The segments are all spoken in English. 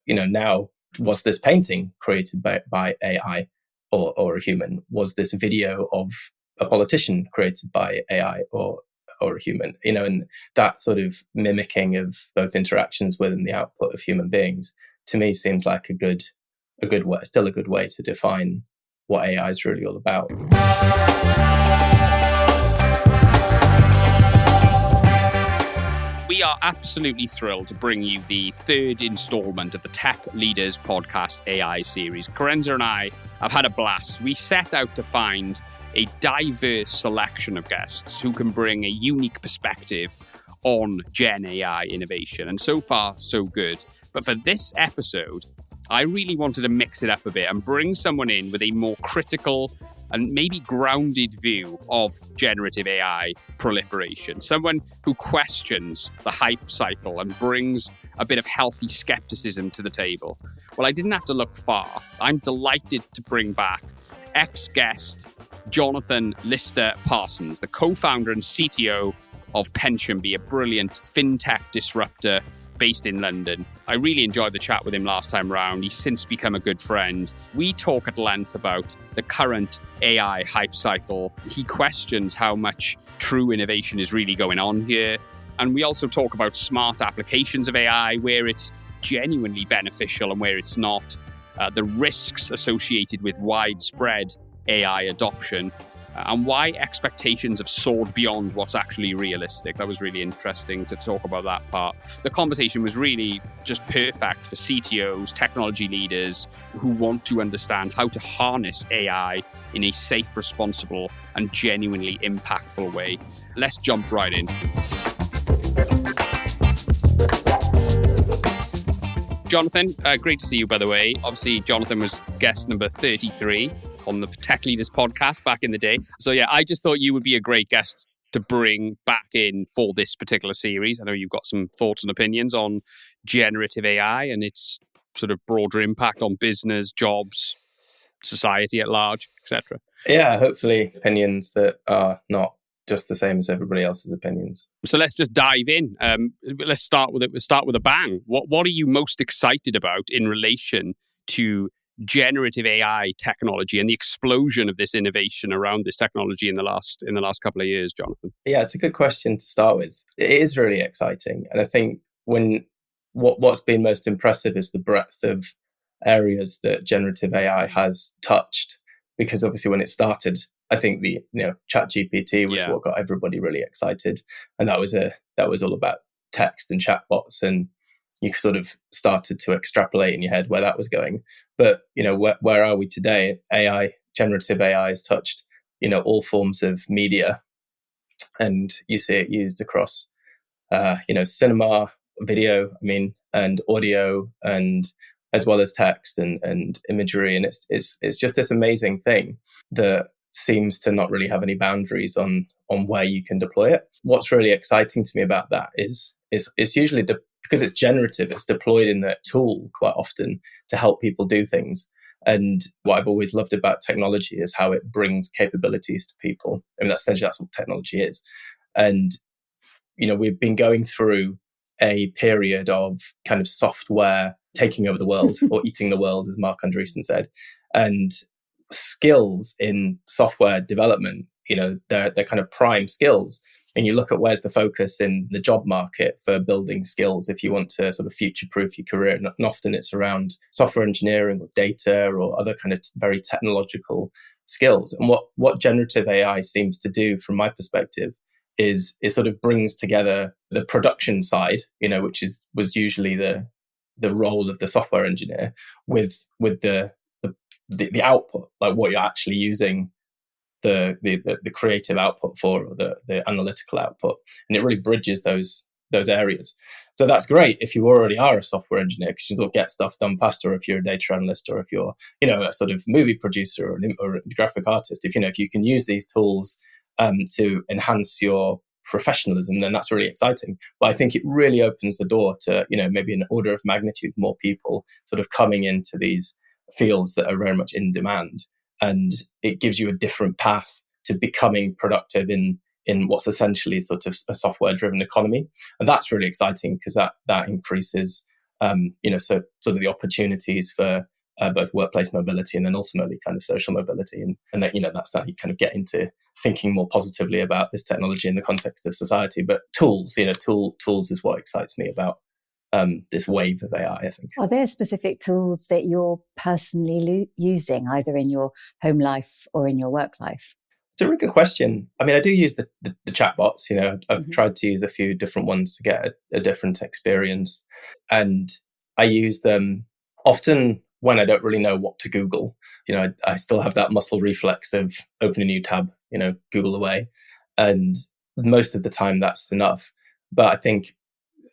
now, was this painting created by AI or a human? Was this video of a politician created by AI or a human? And that sort of mimicking of both interactions with and the output of human beings, to me, seems like a good way, still a good way to define what AI is really all about. We are absolutely thrilled to bring you the third installment of the Tech Leaders Podcast AI series. Kerensa and I have had a blast. We set out to find a diverse selection of guests who can bring a unique perspective on GenAI innovation. And so far, so good. But for this episode, I really wanted to mix it up a bit and bring someone in with a more critical and maybe grounded view of generative AI proliferation. Someone who questions the hype cycle and brings a bit of healthy skepticism to the table. Well, I didn't have to look far. I'm delighted to bring back ex-guest Jonathan Lister-Parsons, the co-founder and CTO of PensionBee, a brilliant FinTech disruptor based in London. I really enjoyed the chat with him last time round. He's since become a good friend. We talk at length about the current AI hype cycle. He questions how much true innovation is really going on here. And we also talk about smart applications of AI, where it's genuinely beneficial and where it's not, the risks associated with widespread AI adoption, and why expectations have soared beyond what's actually realistic. That was really interesting to talk about that part. The conversation was really just perfect for CTOs, technology leaders who want to understand how to harness AI in a safe, responsible, and genuinely impactful way. Let's jump right in. Jonathan, great to see you, by the way. Obviously, Jonathan was guest number 33 on the Tech Leaders podcast back in the day. So yeah, I just thought you would be a great guest to bring back in for this particular series. I know you've got some thoughts and opinions on generative AI and its sort of broader impact on business, jobs, society at large, etc. Yeah, hopefully opinions that are not just the same as everybody else's opinions. So let's just dive in. Let's start with it. We'll start with a bang. What are you most excited about in relation to generative AI technology and the explosion of this innovation around this technology in the last couple of years, Jonathan? Yeah, it's a good question to start with. It is really exciting, and I think what's been most impressive is the breadth of areas that generative AI has touched. Because obviously, when it started, I think the ChatGPT was what got everybody really excited, and that was all about text and chatbots, and you sort of started to extrapolate in your head where that was going. But where are we today? Generative AI has touched all forms of media, and you see it used across cinema, video, and audio, and as well as text and imagery, and it's just this amazing thing that seems to not really have any boundaries on where you can deploy it. What's really exciting to me about that is usually because it's generative, it's deployed in that tool quite often to help people do things. And what I've always loved about technology is how it brings capabilities to people. That's what technology is. And we've been going through a period of kind of software taking over the world or eating the world, as Mark Andreessen said. And skills in software development, they're kind of prime skills. And you look at where's the focus in the job market for building skills if you want to sort of future-proof your career. And often it's around software engineering or data or other kind of very technological skills. And what generative AI seems to do, from my perspective, is it sort of brings together the production side, which was usually the role of the software engineer, with the output, like what you're actually using the creative output for, or the analytical output, and it really bridges those areas. So that's great if you already are a software engineer, because you'll get stuff done faster. If you're a data analyst, or if you're a sort of movie producer or a graphic artist, if you can use these tools to enhance your professionalism, then that's really exciting. But I think it really opens the door to maybe an order of magnitude more people sort of coming into these fields that are very much in demand. And it gives you a different path to becoming productive in what's essentially sort of a software-driven economy. And that's really exciting, because that increases So sort of the opportunities for both workplace mobility and then ultimately kind of social mobility. And that, that's how you kind of get into thinking more positively about this technology in the context of society. But tools is what excites me about this wave of AI, I think. Are there specific tools that you're personally using, either in your home life or in your work life? It's a really good question. I mean, I do use the chatbots. I've tried to use a few different ones to get a different experience. And I use them often when I don't really know what to Google. I still have that muscle reflex of open a new tab, Google away. And most of the time that's enough. But I think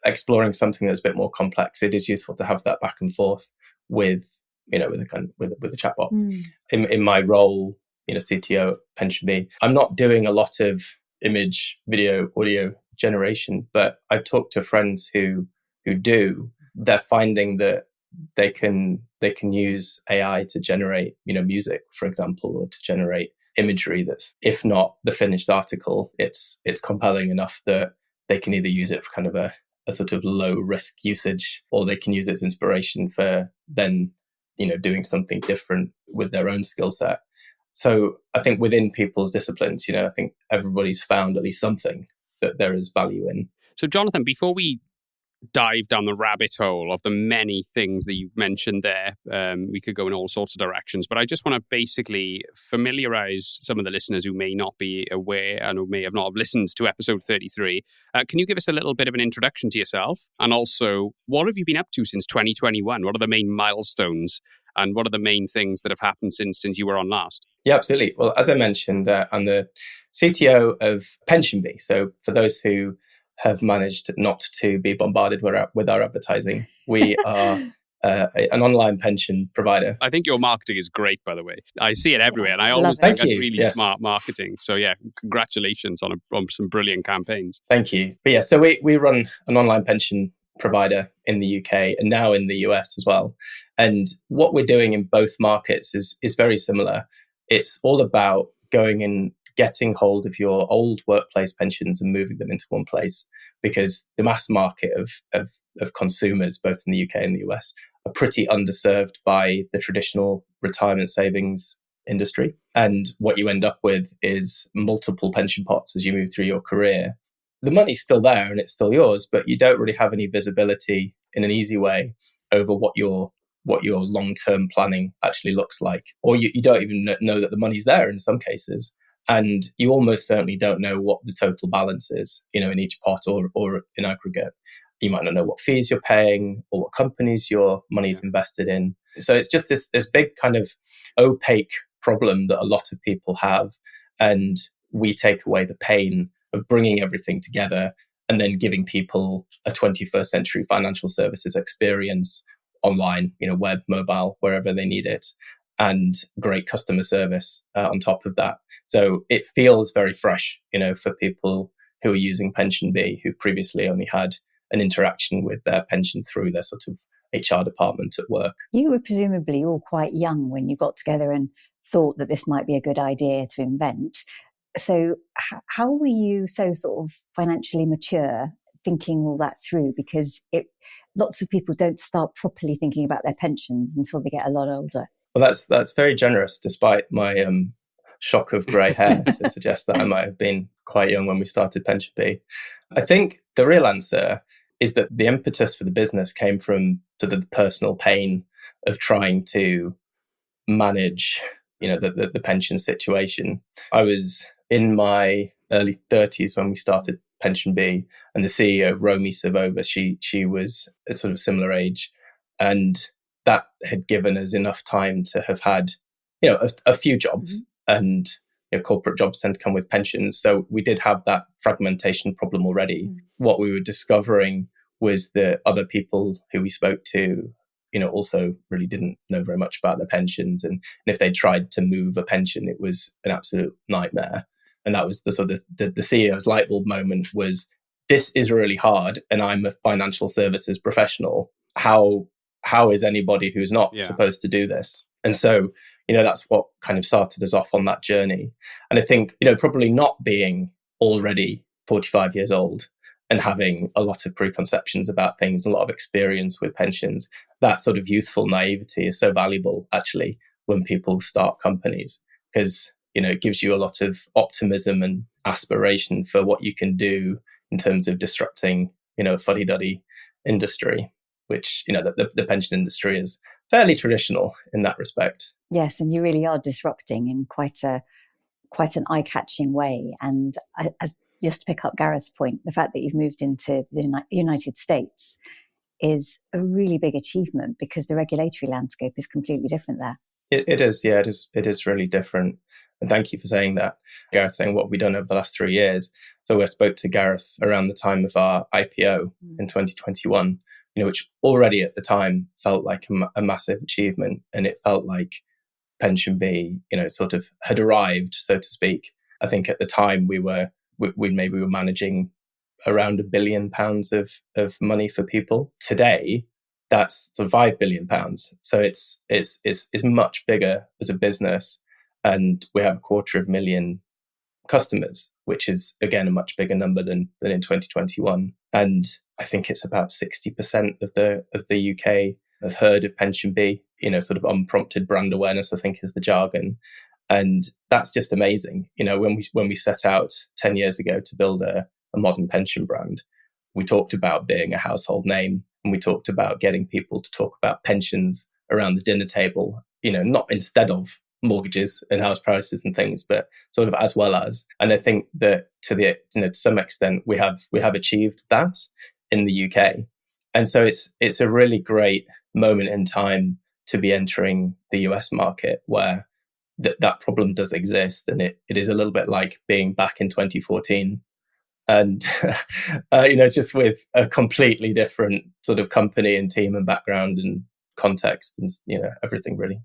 exploring something that's a bit more complex, it is useful to have that back and forth with a chatbot. In my role, CTO at PensionBee, I'm not doing a lot of image, video, audio generation, but I've talked to friends who do. They're finding that they can use AI to generate, music, for example, or to generate imagery that's, if not the finished article, it's compelling enough that they can either use it for kind of a sort of low risk usage, or they can use it as inspiration for then, doing something different with their own skill set. So I think within people's disciplines, I think everybody's found at least something that there is value in. So Jonathan, before we dive down the rabbit hole of the many things that you've mentioned there, we could go in all sorts of directions, but I just want to basically familiarize some of the listeners who may not be aware and who may have not listened to episode 33. Can you give us a little bit of an introduction to yourself? And also, what have you been up to since 2021? What are the main milestones? And what are the main things that have happened since you were on last? Yeah, absolutely. Well, as I mentioned, I'm the CTO of PensionBee. So for those who have managed not to be bombarded with our advertising, we are an online pension provider. I think your marketing is great, by the way. I see it everywhere, and I always think that's really smart marketing. So yeah, congratulations on some brilliant campaigns. Thank you. But yeah, so we run an online pension provider in the UK and now in the US as well. And what we're doing in both markets is very similar. It's all about going and getting hold of your old workplace pensions and moving them into one place, because the mass market of consumers, both in the UK and the US, are pretty underserved by the traditional retirement savings industry. And what you end up with is multiple pension pots as you move through your career. The money's still there and it's still yours, but you don't really have any visibility in an easy way over what your long-term planning actually looks like. Or you don't even know that the money's there in some cases. And you almost certainly don't know what the total balance is, in each pot or in aggregate. You might not know what fees you're paying or what companies your money's invested in. So it's just this big kind of opaque problem that a lot of people have. And we take away the pain of bringing everything together and then giving people a 21st century financial services experience online, web, mobile, wherever they need it, and great customer service on top of that. So it feels very fresh, for people who are using PensionBee, who previously only had an interaction with their pension through their sort of HR department at work. You were presumably all quite young when you got together and thought that this might be a good idea to invent. So how were you so sort of financially mature, thinking all that through? Because lots of people don't start properly thinking about their pensions until they get a lot older. Well, that's very generous, despite my shock of grey hair to suggest that I might have been quite young when we started PensionBee. I think the real answer is that the impetus for the business came from sort of the personal pain of trying to manage, the pension situation. I was in my early 30s when we started PensionBee, and the CEO, Romy Savova, she was a sort of similar age, and that had given us enough time to have had, a few jobs. Mm-hmm. And corporate jobs tend to come with pensions, so we did have that fragmentation problem already. Mm-hmm. What we were discovering was that other people who we spoke to, also really didn't know very much about their pensions, and if they tried to move a pension, it was an absolute nightmare. And that was the sort of the CEO's light bulb moment was, this is really hard, and I'm a financial services professional. How is anybody who's not supposed to do this? And so, that's what kind of started us off on that journey. And I think, probably not being already 45 years old and having a lot of preconceptions about things, a lot of experience with pensions. That sort of youthful naivety is so valuable, actually, when people start companies, because it gives you a lot of optimism and aspiration for what you can do in terms of disrupting, a fuddy-duddy industry, which, the pension industry is fairly traditional in that respect. Yes, and you really are disrupting in quite an eye-catching way. And just to pick up Gareth's point, the fact that you've moved into the United States is a really big achievement, because the regulatory landscape is completely different there. It is, yeah, it is really different. And thank you for saying that, Gareth, saying what we've done over the last 3 years. So I spoke to Gareth around the time of our IPO in 2021, which already at the time felt like a massive achievement. And it felt like PensionBee, sort of had arrived, so to speak. I think at the time we were managing around £1 billion of money for people. Today, that's sort of £5 billion. So it's much bigger as a business, and we have 250,000 customers, which is again a much bigger number than in 2021. And I think it's about 60% of the UK have heard of PensionBee. Sort of unprompted brand awareness, I think, is the jargon. And that's just amazing. When we set out 10 years ago to build a modern pension brand, we talked about being a household name, and we talked about getting people to talk about pensions around the dinner table, not instead of mortgages and house prices and things, but sort of as well as. And I think that to some extent we have achieved that in the UK. And so it's a really great moment in time to be entering the US market, where that problem does exist, and it is a little bit like being back in 2014, and just with a completely different sort of company and team and background and context and everything really.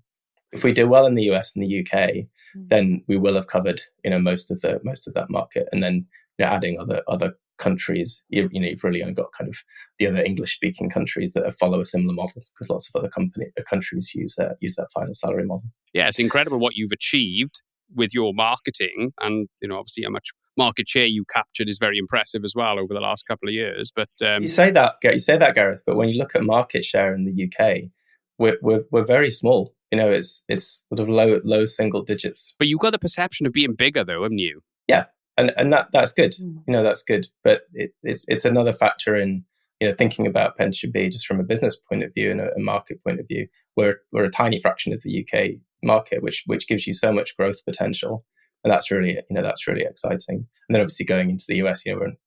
If we do well in the US and the UK, then we will have covered most of that market, and then adding other countries, you've really only got kind of the other English-speaking countries that follow a similar model, because lots of other countries use that final salary model. Yeah, it's incredible what you've achieved with your marketing, and obviously how much market share you captured is very impressive as well over the last couple of years. But you say that, Gareth, but when you look at market share in the UK, we're very small. It's sort of low single digits. But you got the perception of being bigger, though, haven't you? Yeah, and that's good. That's good. But it's another factor in thinking about PensionBee just from a business point of view and a market point of view. We're a tiny fraction of the UK market, which gives you so much growth potential, and that's really exciting. And then obviously going into the US, we're an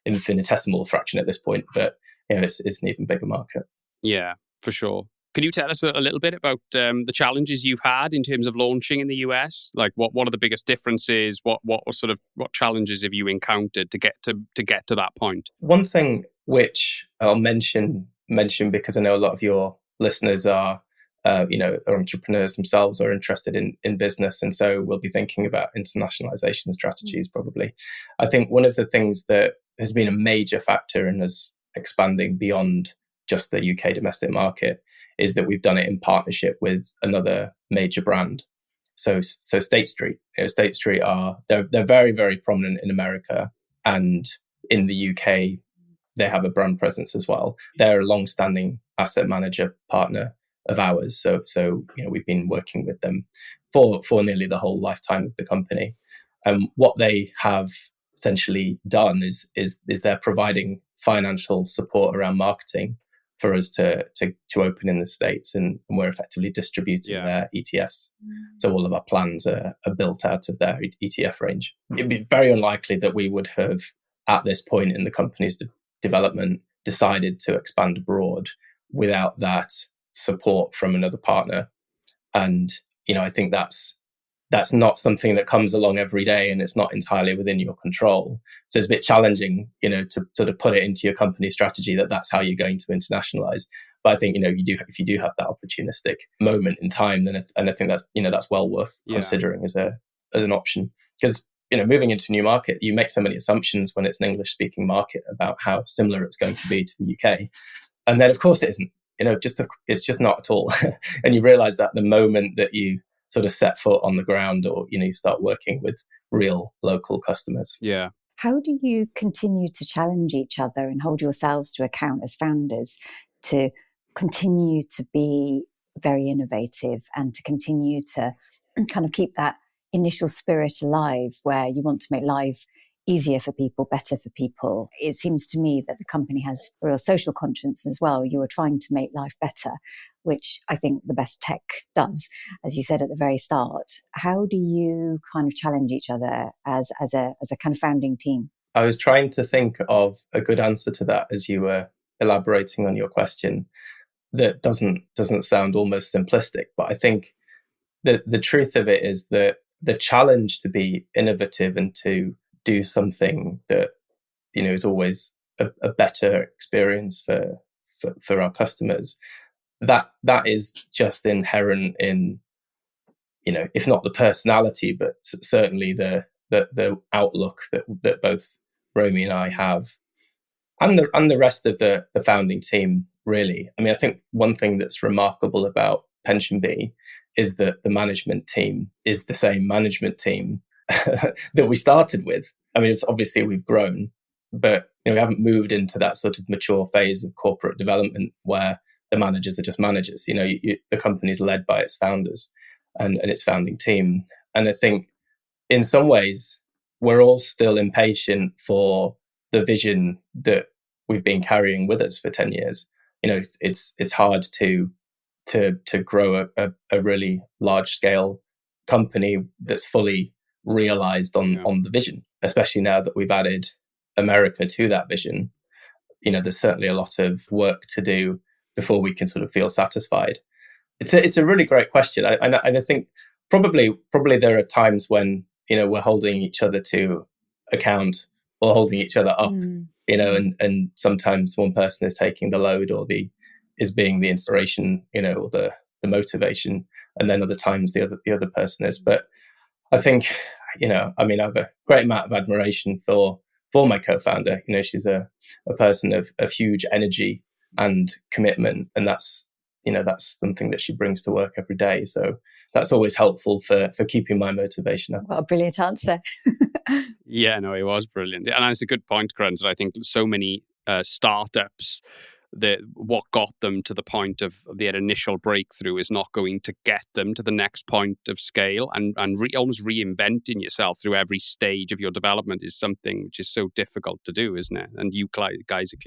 infinitesimal fraction at this point, but it's an even bigger market. Yeah, for sure. Can you tell us a little bit about the challenges you've had in terms of launching in the US? Like, what are the biggest differences? What challenges have you encountered to get to that point? One thing which I'll mention because I know a lot of your listeners are entrepreneurs themselves, or interested in business, and so we'll be thinking about internationalization strategies probably. I think one of the things that has been a major factor in us expanding beyond just the UK domestic market is that we've done it in partnership with another major brand. So State Street. State Street they're very, very prominent in America, and in the UK they have a brand presence as well. They're a long-standing asset manager partner of ours. So we've been working with them for nearly the whole lifetime of the company. And what they have essentially done is they're providing financial support around marketing for us to open in the States, and we're effectively distributing their ETFs. So all of our plans are built out of their ETF range. It'd be very unlikely that we would have, at this point in the company's development, decided to expand abroad without that support from another partner. And I think that's not something that comes along every day, and it's not entirely within your control. So it's a bit challenging, to sort of put it into your company strategy that's how you're going to internationalize. But I think, if you do have that opportunistic moment in time, then I think that's well worth considering as an option. Because, moving into a new market, you make so many assumptions when it's an English speaking market about how similar it's going to be to the UK. And then of course it isn't, it's just not at all. And you realize that the moment that you sort of set foot on the ground, or you start working with real local customers. Yeah. How do you continue to challenge each other and hold yourselves to account as founders to continue to be very innovative and to continue to kind of keep that initial spirit alive where you want to make life easier for people, better for people? It seems to me that the company has a real social conscience as well. You are trying to make life better, which I think the best tech does, as you said at the very start. How do you kind of challenge each other as a kind of founding team? I was trying to think of a good answer to that as you were elaborating on your question that doesn't sound almost simplistic, but I think the truth of it is that the challenge to be innovative and to do something that is always a better experience for our customers, that is just inherent in, if not the personality, but certainly the outlook that both Romy and I have, and the rest of the founding team, really. I mean, I think one thing that's remarkable about PensionBee is that the management team is the same management team that we started with. I mean, it's obviously we've grown, but we haven't moved into that sort of mature phase of corporate development where the managers are just managers. The company is led by its founders and its founding team. And I think in some ways, we're all still impatient for the vision that we've been carrying with us for 10 years. It's hard to grow a really large scale company that's fully realized on the vision, especially now that we've added America to that vision. There's certainly a lot of work to do before we can sort of feel satisfied. It's a really great question. I think probably there are times when we're holding each other to account or holding each other up, and sometimes one person is taking the load or is being the inspiration, or the motivation, and then other times the other person is. But I think, I have a great amount of admiration for my co-founder. She's a person of huge energy and commitment, and that's something that she brings to work every day. So that's always helpful for keeping my motivation up. What a brilliant answer. Yeah, no, it was brilliant. And it's a good point, Kerensa. I think so many startups, what got them to the point of their initial breakthrough is not going to get them to the next point of scale, and almost reinventing yourself through every stage of your development is something which is so difficult to do, isn't it? And you guys are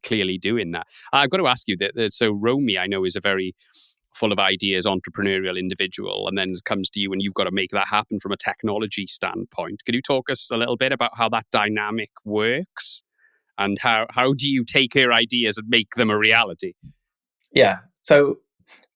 clearly doing that. I've got to ask you that. So Romy, I know, is a very full of ideas entrepreneurial individual, and then it comes to you and you've got to make that happen from a technology standpoint. Could you talk us a little bit about how that dynamic works? And how do you take her ideas and make them a reality? Yeah. So,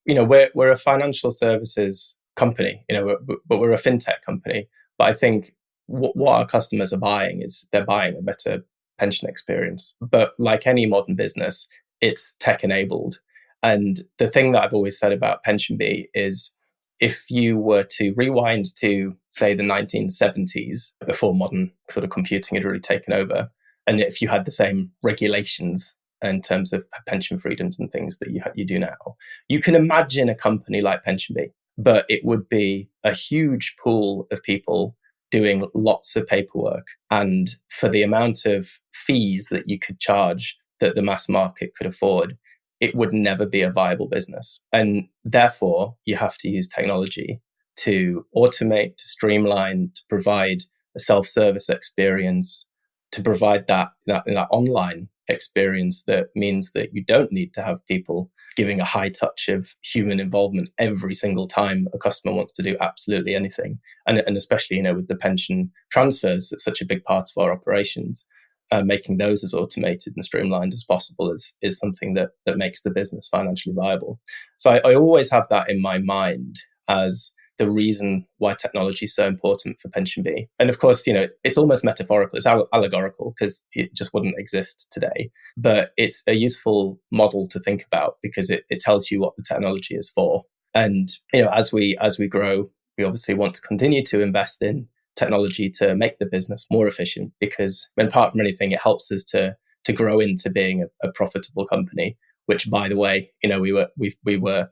we're a financial services company, but we're a FinTech company. But I think what our customers are buying is they're buying a better pension experience. But like any modern business, it's tech enabled. And the thing that I've always said about PensionBee is if you were to rewind to, say, the 1970s, before modern sort of computing had really taken over, and if you had the same regulations in terms of pension freedoms and things that you do now, you can imagine a company like PensionBee, but it would be a huge pool of people doing lots of paperwork. And for the amount of fees that you could charge that the mass market could afford, it would never be a viable business. And therefore, you have to use technology to automate, to streamline, to provide a self-service experience, to provide that online experience that means that you don't need to have people giving a high touch of human involvement every single time a customer wants to do absolutely anything. And especially, with the pension transfers, that's such a big part of our operations. Making those as automated and streamlined as possible is something that makes the business financially viable. So I always have that in my mind as the reason why technology is so important for PensionBee. And of course, it's almost metaphorical, it's allegorical because it just wouldn't exist today. But it's a useful model to think about because it tells you what the technology is for. And as we grow, we obviously want to continue to invest in technology to make the business more efficient, because apart from anything, it helps us to grow into being a profitable company which, by the way, we were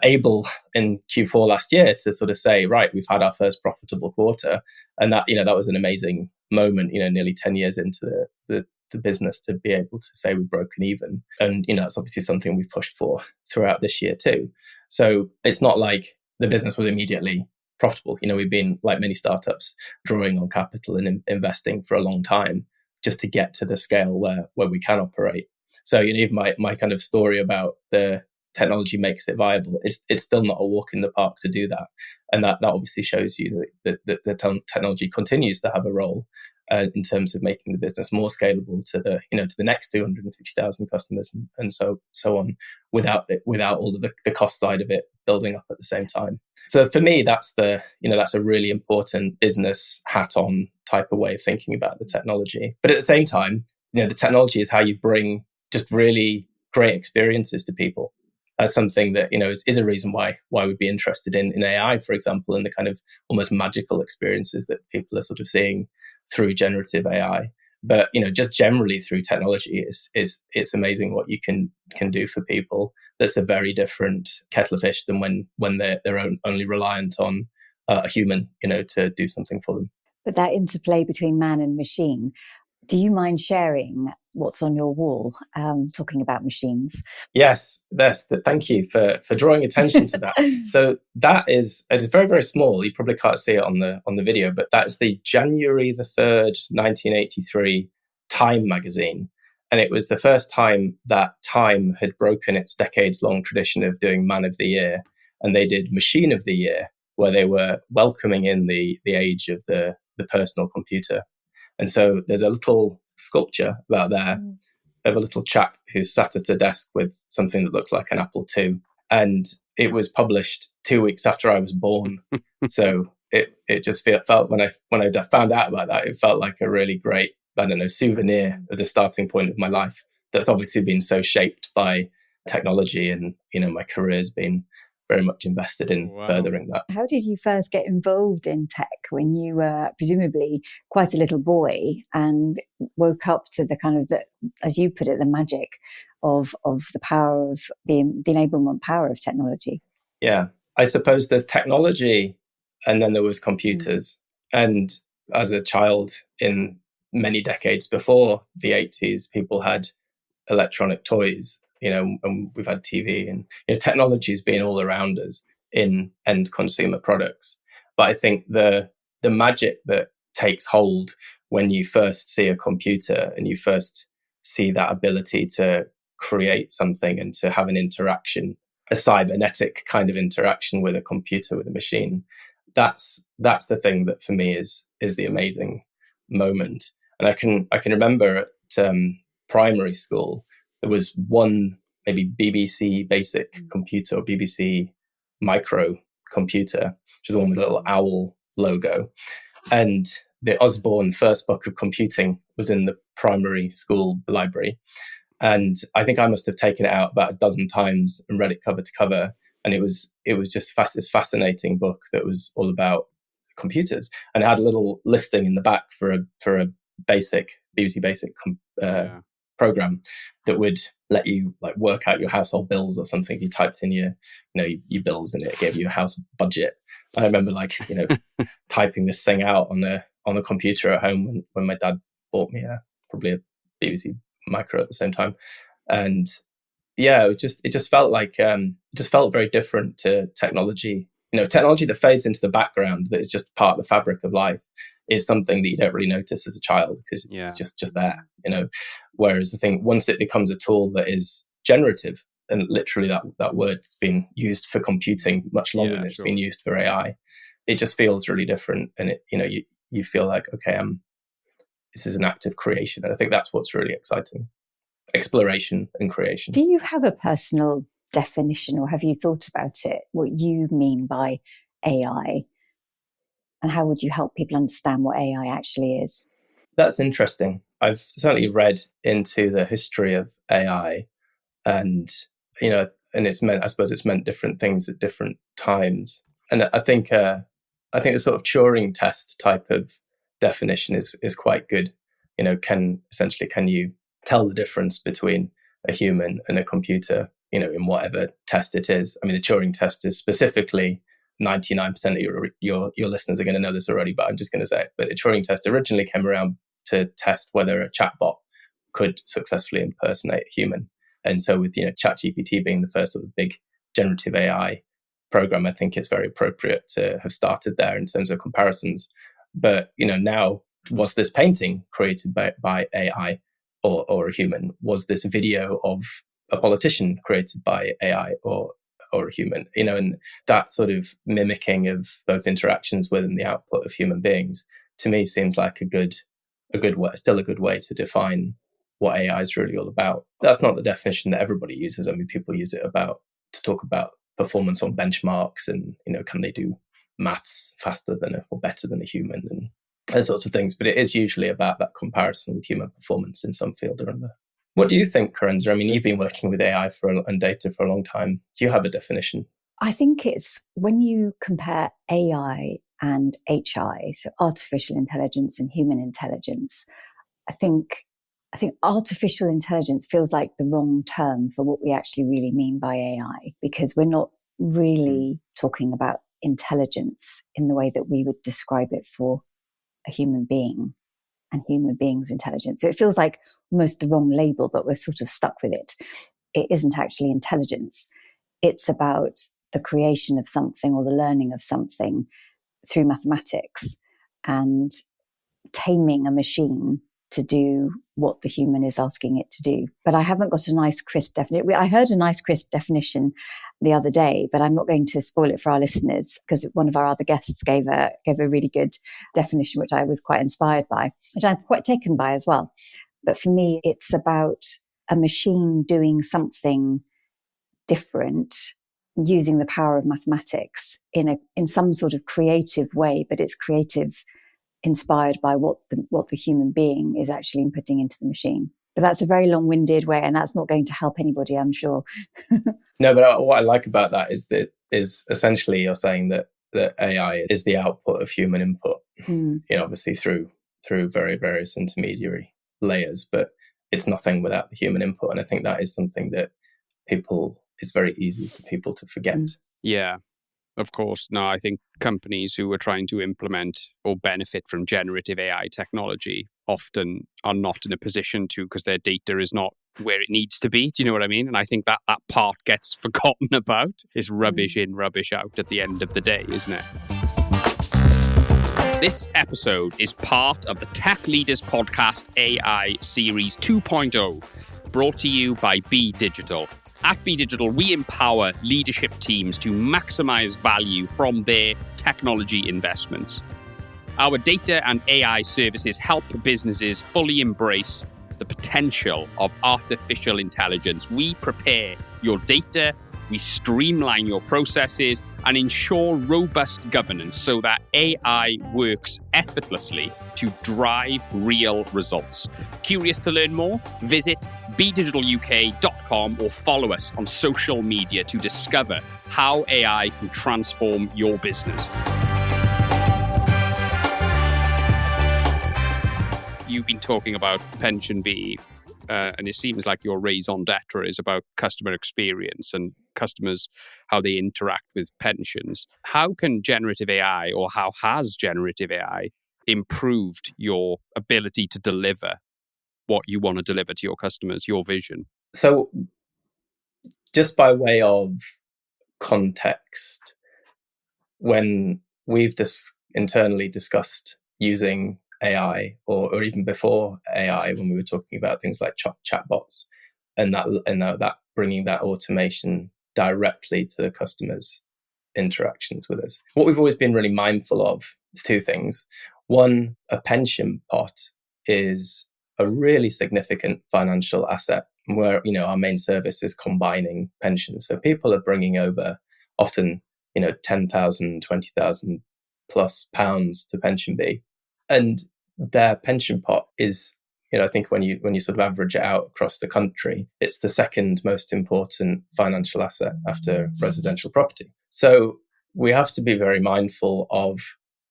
able in Q4 last year to sort of say, right, we've had our first profitable quarter, and that was an amazing moment. Nearly 10 years into the business to be able to say we've broken even, and that's obviously something we've pushed for throughout this year too. So it's not like the business was immediately profitable. We've been, like many startups, drawing on capital and investing for a long time just to get to the scale where we can operate. So even my kind of story about the technology makes it viable, it's still not a walk in the park to do that. And that obviously shows you that the technology continues to have a role in terms of making the business more scalable to the next 250,000 customers and so on, without all of the cost side of it building up at the same time. So for me, that's that's a really important business hat on type of way of thinking about the technology. But at the same time, the technology is how you bring just really great experiences to people. As something that is a reason why we'd be interested in AI, for example, and the kind of almost magical experiences that people are sort of seeing through generative AI. But just generally through technology, it's amazing what you can do for people. That's a very different kettle of fish than when they're only reliant on a human, to do something for them. But that interplay between man and machine, do you mind sharing what's on your wall, talking about machines? Yes. Thank you for drawing attention to that. So it's very, very small. You probably can't see it on the video, but that's the January the 3rd, 1983 Time magazine. And it was the first time that Time had broken its decades-long tradition of doing Man of the Year. And they did Machine of the Year, where they were welcoming in the age of the personal computer. And so there's a little sculpture about there of a little chap who's sat at a desk with something that looks like an Apple II. And it was published 2 weeks after I was born. So it just felt, when I found out about that, it felt like a really great, souvenir of the starting point of my life. That's obviously been so shaped by technology, and, my career's been very much invested in furthering that. How did you first get involved in tech when you were presumably quite a little boy and woke up to the kind of, as you put it, the magic of the power of the enablement power of technology? Yeah, I suppose there's technology and then there was computers. And as a child in many decades before the 80s, people had electronic toys, and we've had TV, and technology's been all around us in end consumer products. But I think the magic that takes hold when you first see a computer and you first see that ability to create something and to have an interaction, a cybernetic kind of interaction with a computer, with a machine, that's the thing that for me is the amazing moment. And I can remember at primary school, there was one maybe BBC basic computer or BBC micro computer, which is the one with a little owl logo. And the Osborne first book of computing was in the primary school library. And I think I must have taken it out about a dozen times and read it cover to cover. And it was just this fascinating book that was all about computers. And it had a little listing in the back for a basic BBC basic program that would let you like work out your household bills or something. You typed in your bills and it gave you a house budget. I remember typing this thing out on the computer at home when my dad bought me probably a BBC micro at the same time. And yeah, it just felt like very different to technology. Technology that fades into the background, that is just part of the fabric of life, is something that you don't really notice as a child because it's just there. Whereas I think once it becomes a tool that is generative, and literally that word's been used for computing much longer than it's been used for AI, it just feels really different. And you feel like, okay, this is an act of creation. And I think that's what's really exciting. Exploration and creation. Do you have a personal definition, or have you thought about it, what you mean by AI? And how would you help people understand what AI actually is? That's interesting. I've certainly read into the history of AI, and and it's meant different things at different times. And I think the sort of Turing test type of definition is quite good. Can you tell the difference between a human and a computer, in whatever test it is. I mean, the Turing test is specifically 99% of your listeners are going to know this already, but I'm just going to say it. But the Turing test originally came around to test whether a chatbot could successfully impersonate a human. And so with, ChatGPT being the first sort of big generative AI program, I think it's very appropriate to have started there in terms of comparisons. But, now, was this painting created by AI or a human? Was this video of a politician created by AI or a human? And that sort of mimicking of both interactions with and the output of human beings, to me, seems like a good way, still a good way to define what AI is really all about. That's not the definition that everybody uses. I mean, people use it to talk about performance on benchmarks and, can they do maths faster than or better than a human and those sorts of things. But it is usually about that comparison with human performance in some field or another. What do you think, Kerensa? I mean, you've been working with AI and data for a long time. Do you have a definition? I think it's when you compare AI and HI, so artificial intelligence and human intelligence, I think artificial intelligence feels like the wrong term for what we actually really mean by AI, because we're not really talking about intelligence in the way that we would describe it for a human being and human beings' intelligence. So it feels like almost the wrong label, but we're sort of stuck with it. It isn't actually intelligence. It's about the creation of something or the learning of something through mathematics and taming a machine to do what the human is asking it to do. But I haven't got a nice, crisp definition. I heard a nice, crisp definition the other day, but I'm not going to spoil it for our listeners because one of our other guests gave a really good definition, which I was quite inspired by, which I'm quite taken by as well. But for me, it's about a machine doing something different using the power of mathematics in some sort of creative way, but it's creative inspired by what the human being is actually inputting into the machine. But that's a very long-winded way, and that's not going to help anybody, I'm sure. No, but what I like about that is essentially you're saying that AI is the output of human input, obviously through very various intermediary layers, but it's nothing without the human input. And I think that is something that it's very easy for people to forget. Yeah. Of course. No, I think companies who are trying to implement or benefit from generative AI technology often are not in a position to, because their data is not where it needs to be. Do you know what I mean? And I think that part gets forgotten about. It's rubbish in, rubbish out at the end of the day, isn't it? This episode is part of the Tech Leaders Podcast AI Series 2.0, brought to you by Be Digital. At Be Digital, we empower leadership teams to maximize value from their technology investments. Our data and AI services help businesses fully embrace the potential of artificial intelligence. We prepare your data, we streamline your processes, and ensure robust governance so that AI works effortlessly to drive real results. Curious to learn more? Visit bedigitaluk.com or follow us on social media to discover how AI can transform your business. You've been talking about PensionBee, and it seems like your raison d'etre is about customer experience and customers, how they interact with pensions. How can generative AI, or how has generative AI improved your ability to deliver what you want to deliver to your customers, your vision? So just by way of context, when we've internally discussed using AI, or even before AI, when we were talking about things like chatbots and that bringing that automation directly to the customer's interactions with us, what we've always been really mindful of is two things. One, a pension pot is a really significant financial asset where, our main service is combining pensions. So people are bringing over often, 10,000, 20,000 plus pounds to PensionBee. And their pension pot is, I think when you sort of average it out across the country, it's the second most important financial asset after residential property. So we have to be very mindful of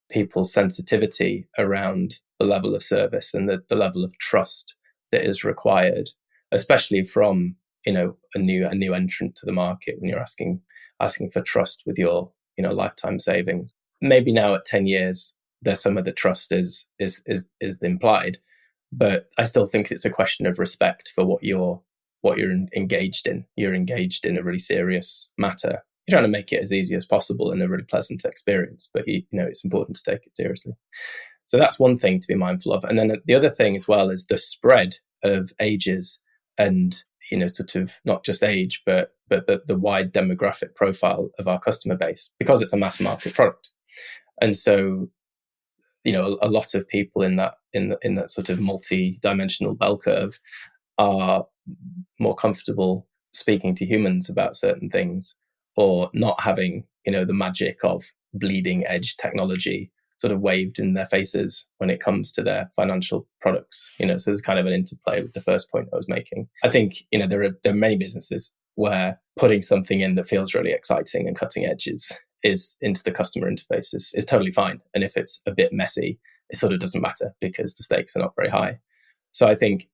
people's sensitivity around the level of service and the level of trust that is required, especially from a new entrant to the market, when you're asking for trust with your lifetime savings. Maybe now at 10 years, there's some of the trust is implied, but I still think it's a question of respect for what you're engaged in. You're engaged in a really serious matter. You're trying to make it as easy as possible and a really pleasant experience, but it's important to take it seriously. So that's one thing to be mindful of. And then the other thing as well is the spread of ages and, sort of not just age, but the wide demographic profile of our customer base, because it's a mass market product. And so, a lot of people in that sort of multi-dimensional bell curve are more comfortable speaking to humans about certain things, or not having, the magic of bleeding edge technology sort of waved in their faces when it comes to their financial products. So there's kind of an interplay with the first point I was making. I think, there are many businesses where putting something in that feels really exciting and cutting edges is into the customer interface is totally fine. And if it's a bit messy, it sort of doesn't matter because the stakes are not very high. So I think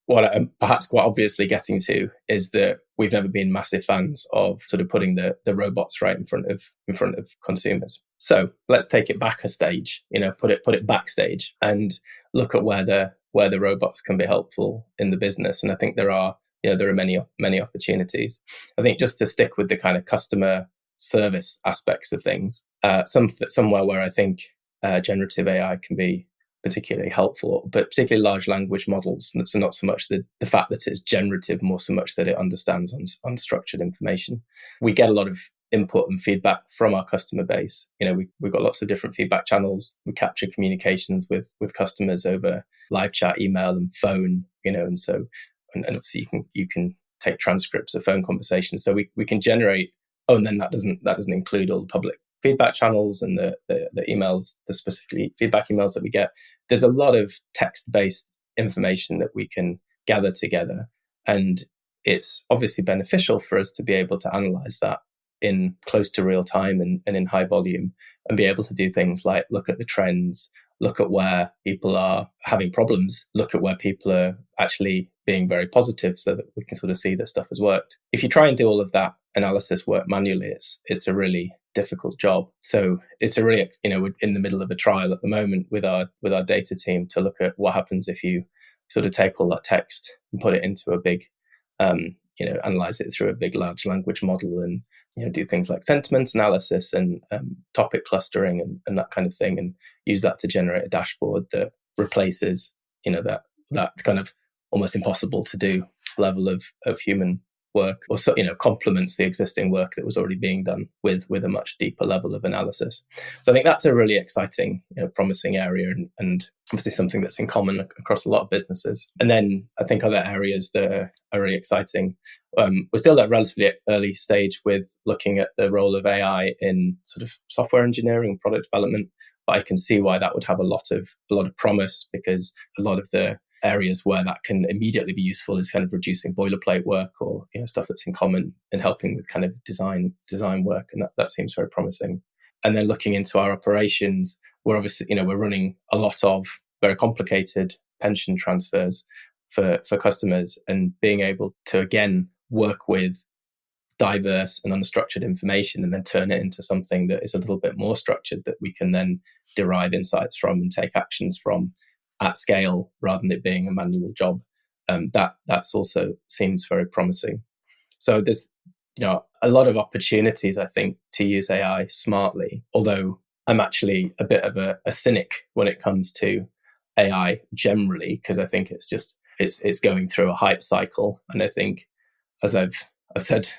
what I'm perhaps quite obviously getting to is that we've never been massive fans of sort of putting the robots right in front of consumers. So let's take it back a stage, put it backstage and look at where the robots can be helpful in the business. And I think there are many opportunities. I think just to stick with the kind of customer service aspects of things, somewhere where I think generative AI can be particularly helpful, but particularly large language models. So not so much the fact that it's generative, more so much that it understands unstructured information. We get a lot of input and feedback from our customer base. We've got lots of different feedback channels. We capture communications with customers over live chat, email, and phone. And obviously you can take transcripts of phone conversations. So we can generate. Oh, and then that doesn't include all the public feedback channels and the emails, the specifically feedback emails that we get. There's a lot of text-based information that we can gather together. And it's obviously beneficial for us to be able to analyze that in close to real time and in high volume, and be able to do things like look at the trends, look at where people are having problems, look at where people are actually being very positive, so that we can sort of see that stuff has worked. If you try and do all of that analysis work manually, it's a really difficult job. So it's a really, we're in the middle of a trial at the moment with our data team to look at what happens if you sort of take all that text and put it into a big, analyze it through a big large language model and, do things like sentiment analysis and topic clustering and that kind of thing, and use that to generate a dashboard that replaces, that kind of almost impossible to do level of human work, or so, complements the existing work that was already being done with a much deeper level of analysis. So I think that's a really exciting, promising area, and obviously something that's in common across a lot of businesses. And then I think other areas that are really exciting. We're still at a relatively early stage with looking at the role of AI in sort of software engineering, product development, but I can see why that would have a lot of promise, because a lot of the areas where that can immediately be useful is kind of reducing boilerplate work, or stuff that's in common, and helping with kind of design work, and that seems very promising. And then looking into our operations, we're obviously we're running a lot of very complicated pension transfers for customers, and being able to again work with diverse and unstructured information and then turn it into something that is a little bit more structured, that we can then derive insights from and take actions from at scale, rather than it being a manual job. That's also seems very promising. So there's a lot of opportunities, I think, to use AI smartly, although I'm actually a bit of a cynic when it comes to AI generally, because I think it's going through a hype cycle. And I think, as I've said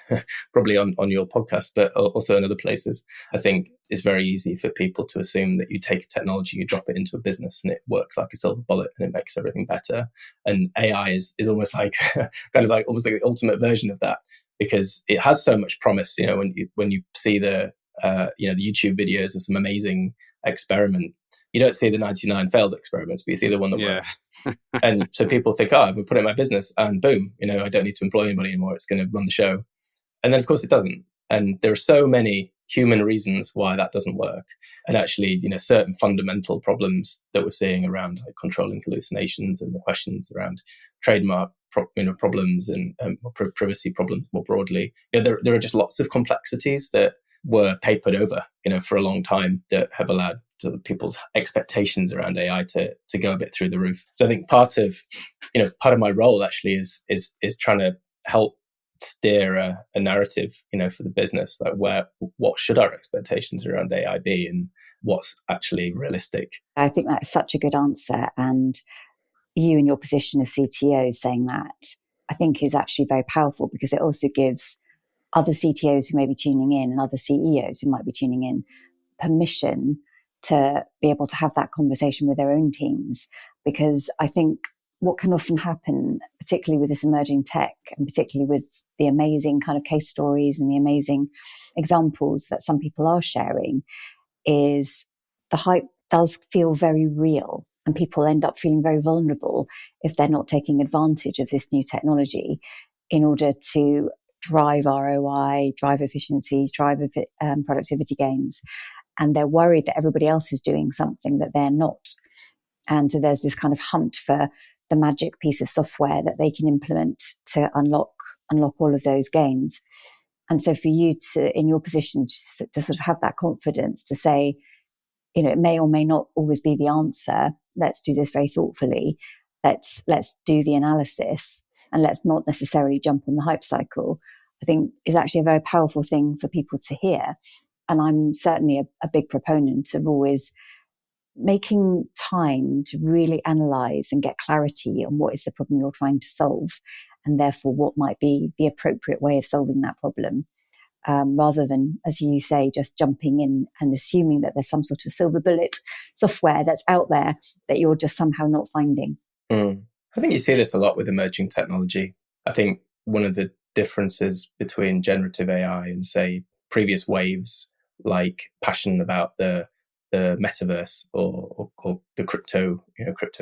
probably on your podcast, but also in other places, I think it's very easy for people to assume that you take technology, you drop it into a business, and it works like a silver bullet and it makes everything better. And AI is almost like almost like the ultimate version of that, because it has so much promise. When you see the YouTube videos of some amazing experiment, you don't see the 99 failed experiments, but you see the one that works. And so people think, I'm going to put it in my business and boom, I don't need to employ anybody anymore. It's going to run the show. And then of course it doesn't. And there are so many human reasons why that doesn't work. And actually, certain fundamental problems that we're seeing around like controlling hallucinations and the questions around trademark problems and privacy problems more broadly. There are just lots of complexities that were papered over, for a long time that have allowed people's expectations around AI to go a bit through the roof. So I think part of my role actually is trying to help steer a narrative, for the business, like what should our expectations around AI be and what's actually realistic. I think that's such a good answer. And you in your position as CTO saying that, I think is actually very powerful, because it also gives other CTOs who may be tuning in and other CEOs who might be tuning in permission to be able to have that conversation with their own teams. Because I think what can often happen, particularly with this emerging tech and particularly with the amazing kind of case stories and the amazing examples that some people are sharing, is the hype does feel very real, and people end up feeling very vulnerable if they're not taking advantage of this new technology in order to drive ROI, drive efficiencies, drive productivity gains. And they're worried that everybody else is doing something that they're not. And so there's this kind of hunt for the magic piece of software that they can implement to unlock all of those gains. And so for you to, in your position, to sort of have that confidence to say, it may or may not always be the answer. Let's do this very thoughtfully. Let's do the analysis, and let's not necessarily jump on the hype cycle, I think is actually a very powerful thing for people to hear. And I'm certainly a big proponent of always making time to really analyze and get clarity on what is the problem you're trying to solve, and therefore what might be the appropriate way of solving that problem. Rather than, as you say, just jumping in and assuming that there's some sort of silver bullet software that's out there that you're just somehow not finding. I think you see this a lot with emerging technology. I think one of the differences between generative AI and, say, previous waves, like passion about the metaverse or the crypto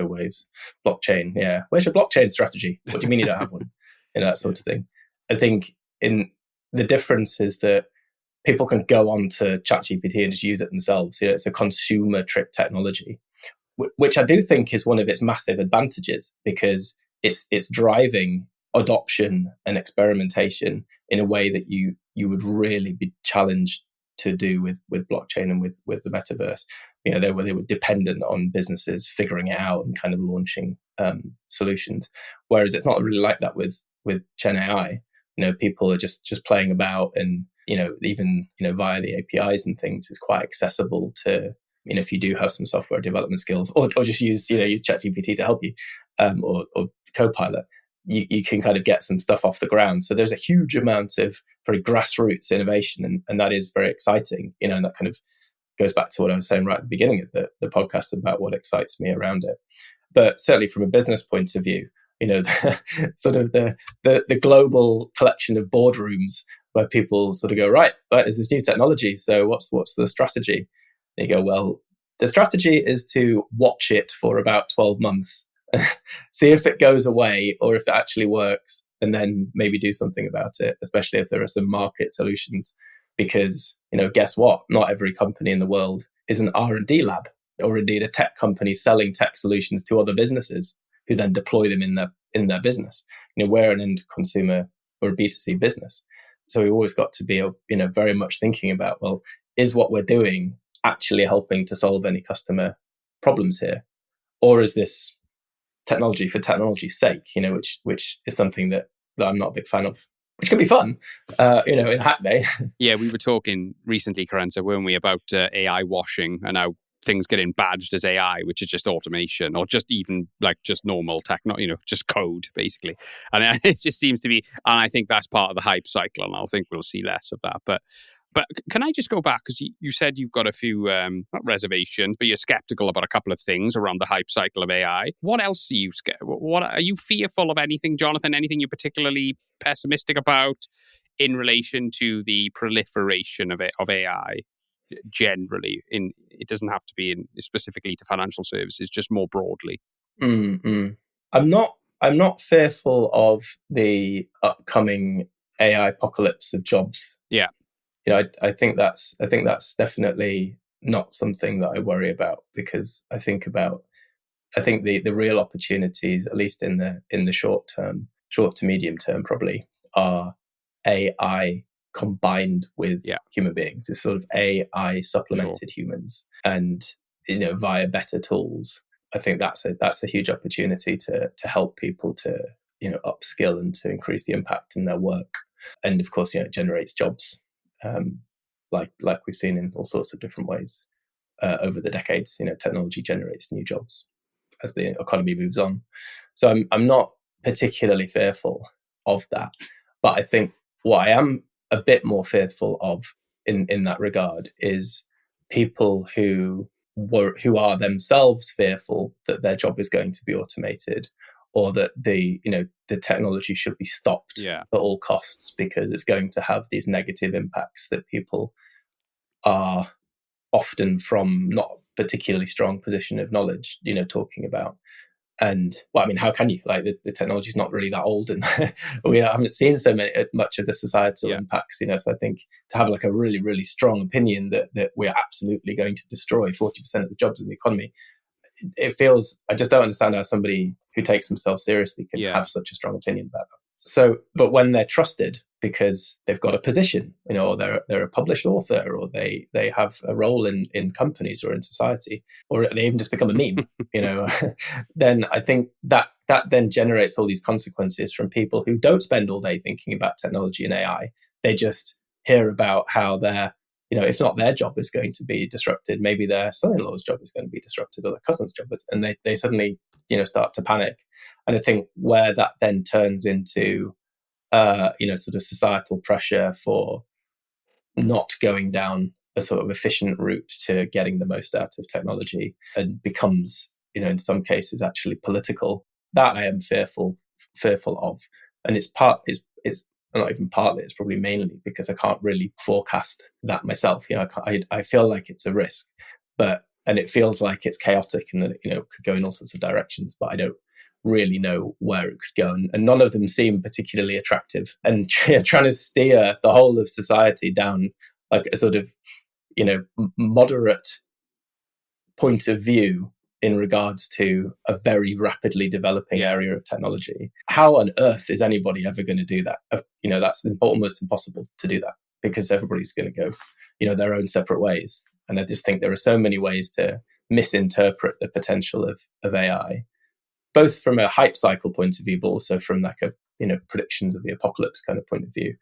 waves, blockchain. Yeah, where's your blockchain strategy? What do you mean you don't have one? That sort of thing. I think the difference is that people can go on to ChatGPT and just use it themselves. It's a consumer trick technology, which I do think is one of its massive advantages, because it's driving adoption and experimentation in a way that you would really be challenged to do with blockchain and with the metaverse. They were dependent on businesses figuring it out and kind of launching solutions. Whereas it's not really like that with GenAI. People are just playing about, and even via the APIs and things, it's quite accessible to, if you do have some software development skills, or just use ChatGPT to help you, or Copilot, you can kind of get some stuff off the ground. So there's a huge amount of very grassroots innovation, and that is very exciting. And that kind of goes back to what I was saying right at the beginning of the podcast about what excites me around it. But certainly from a business point of view, sort of the global collection of boardrooms where people sort of go, right, there's this new technology, so what's the strategy? And you go, well, the strategy is to watch it for about 12 months, see if it goes away or if it actually works, and then maybe do something about it, especially if there are some market solutions. Because, guess what? Not every company in the world is an R&D lab, or indeed a tech company selling tech solutions to other businesses who then deploy them in their business. We're an end consumer or a B2C business. So we've always got to be, very much thinking about, well, is what we're doing actually helping to solve any customer problems here? Or is this technology for technology's sake, which is something that I'm not a big fan of, which can be fun, in Hack Day. Yeah, we were talking recently, Kerensa, weren't we, about AI washing and how things getting badged as AI, which is just automation, or just even like just normal tech, just code, basically. And it just seems to be, and I think that's part of the hype cycle, and I think we'll see less of that. But can I just go back, because you said you've got a few, not reservations, but you're skeptical about a couple of things around the hype cycle of AI. What else are you scared? What are you fearful of? Anything, Jonathan? Anything you're particularly pessimistic about in relation to the proliferation of AI generally? It doesn't have to be specifically to financial services, just more broadly. I'm not fearful of the upcoming AI apocalypse of jobs. Yeah. I think that's definitely not something that I worry about, because I think the real opportunities, at least in the short to medium term, probably are AI combined with human beings. It's sort of AI supplemented humans, and via better tools. I think that's a huge opportunity to help people to upskill and to increase the impact in their work, and of course it generates jobs, like we've seen in all sorts of different ways over the decades. Technology generates new jobs as the economy moves on. So I'm not particularly fearful of that, but I think what I am a bit more fearful of in that regard is people who are themselves fearful that their job is going to be automated, or that the technology should be stopped at all costs because it's going to have these negative impacts that people are often from not particularly strong position of knowledge, talking about. And how can you, the technology is not really that old, and we haven't seen much of the societal impacts, so I think to have a really, really strong opinion that we're absolutely going to destroy 40% of the jobs in the economy, it feels, I just don't understand how somebody who takes themselves seriously can have such a strong opinion about that. So, but when they're trusted because they've got a position, or they're a published author, or they have a role in companies or in society, or they even just become a meme, then I think that then generates all these consequences from people who don't spend all day thinking about technology and AI. They just hear about how their, if not their job is going to be disrupted, maybe their son-in-law's job is going to be disrupted, or their cousin's job is, and they suddenly start to panic. And I think where that then turns into sort of societal pressure for not going down a sort of efficient route to getting the most out of technology, and becomes, in some cases actually political, that I am fearful of. And it's not even partly, it's probably mainly because I can't really forecast that myself. I feel like it's a risk, and it feels like it's chaotic and that it could go in all sorts of directions, but I don't really know where it could go, and none of them seem particularly attractive. And trying to steer the whole of society down a sort of moderate point of view in regards to a very rapidly developing area of technology, how on earth is anybody ever going to do that? That's almost impossible to do that, because everybody's going to go their own separate ways. And I just think there are so many ways to misinterpret the potential of AI, both from a hype cycle point of view, but also from predictions of the apocalypse kind of point of view.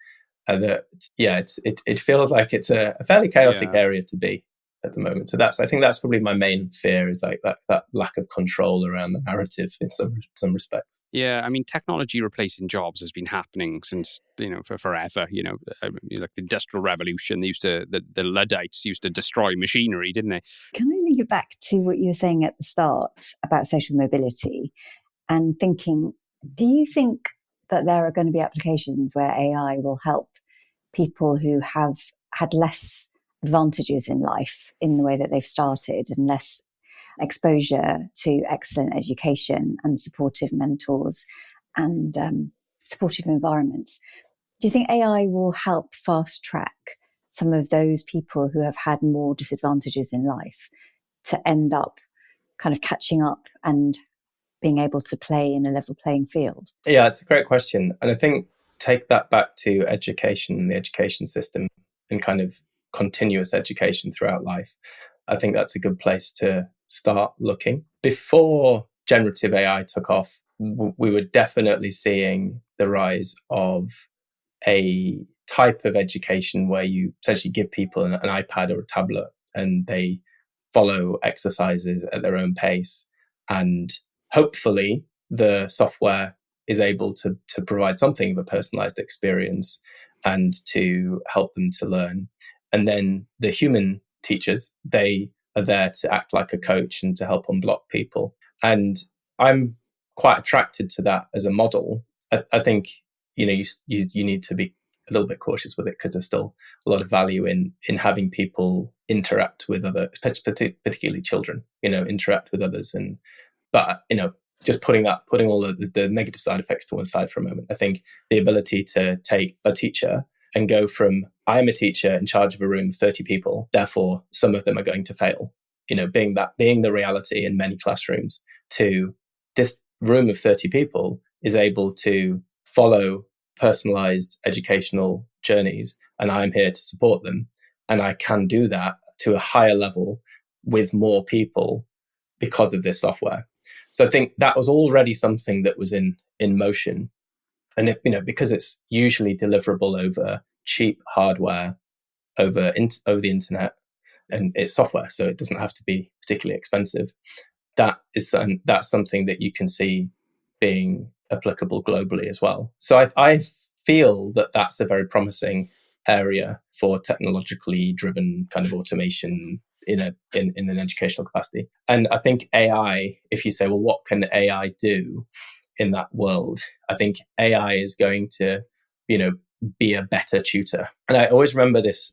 It feels like it's a fairly chaotic area to be at the moment. So I think that's probably my main fear, is that lack of control around the narrative in some respects. Yeah, technology replacing jobs has been happening since for forever. Like the Industrial Revolution, the Luddites used to destroy machinery, didn't they? Can I link it back to what you were saying at the start about social mobility, and thinking, do you think that there are going to be applications where AI will help people who have had less advantages in life in the way that they've started, and less exposure to excellent education and supportive mentors and supportive environments? Do you think AI will help fast track some of those people who have had more disadvantages in life to end up kind of catching up and being able to play in a level playing field? Yeah, it's a great question. And I think take that back to education and the education system and kind of continuous education throughout life. I think that's a good place to start looking. Before generative AI took off, we were definitely seeing the rise of a type of education where you essentially give people an iPad or a tablet, and they follow exercises at their own pace. And hopefully the software is able to provide something of a personalized experience and to help them to learn. And then the human teachers, they are there to act like a coach and to help unblock people. And I'm quite attracted to that as a model. I think you need to be a little bit cautious with it, because there's still a lot of value in having people interact with other, particularly children, interact with others. But just putting all the negative side effects to one side for a moment, I think the ability to take a teacher and go from, I'm a teacher in charge of a room of 30 people, therefore some of them are going to fail, being the reality in many classrooms, to this room of 30 people is able to follow personalized educational journeys, and I'm here to support them. And I can do that to a higher level with more people because of this software. So I think that was already something that was in motion. And because it's usually deliverable over cheap hardware, over the internet, and it's software, so it doesn't have to be particularly expensive. That's something that you can see being applicable globally as well. So I feel that that's a very promising area for technologically driven kind of automation in an educational capacity. And I think AI, if you say, well, what can AI do in that world? I think AI is going to, be a better tutor. And I always remember this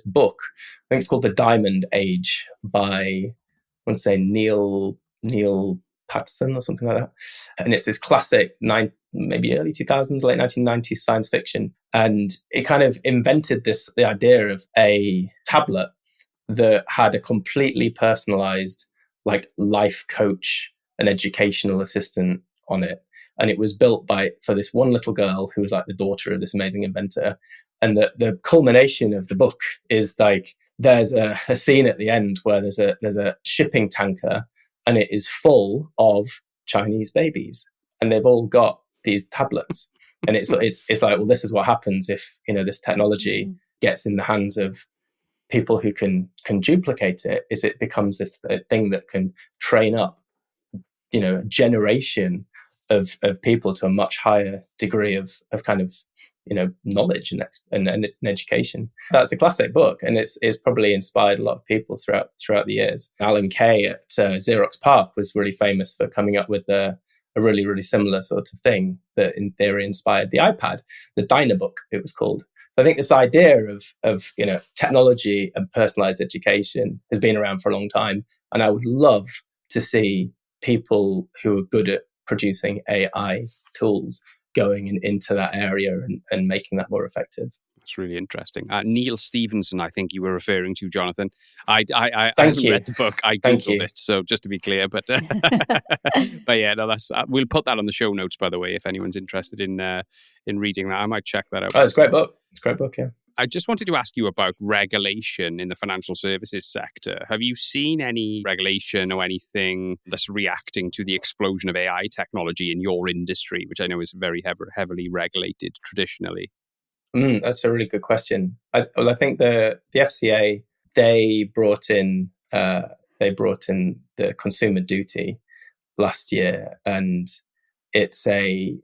book. I think it's called The Diamond Age by, I want to say Neil Patterson or something like that. And it's this classic maybe early 2000s, late 1990s science fiction. And it kind of invented the idea of a tablet that had a completely personalized, like, life coach and educational assistant on it. And it was built for this one little girl who was like the daughter of this amazing inventor. And the culmination of the book is like, there's a scene at the end where there's a shipping tanker, and it is full of Chinese babies, and they've all got these tablets. And it's like, well, this is what happens if this technology gets in the hands of people who can duplicate it. Is it becomes this thing that can train up a generation of people to a much higher degree of kind of knowledge and education. That's a classic book, and it's probably inspired a lot of people throughout the years. Alan Kay at Xerox PARC was really famous for coming up with a really, really similar sort of thing that in theory inspired the iPad, the Dynabook it was called. So I think this idea of technology and personalized education has been around for a long time, and I would love to see people who are good at producing AI tools going into that area and making that more effective. That's really interesting. Neil Stevenson, I think you were referring to, Jonathan. I Thank haven't you. read the book. I Googled it, so just to be clear. But but yeah, no, that's we'll put that on the show notes, by the way, if anyone's interested in reading that. I might check that out. Oh, it's a great book. It's a great book, yeah. I just wanted to ask you about regulation in the financial services sector. Have you seen any regulation or anything that's reacting to the explosion of AI technology in your industry, which I know is very heavily regulated traditionally? That's a really good question. I think the FCA, they brought in the consumer duty last year, and it's a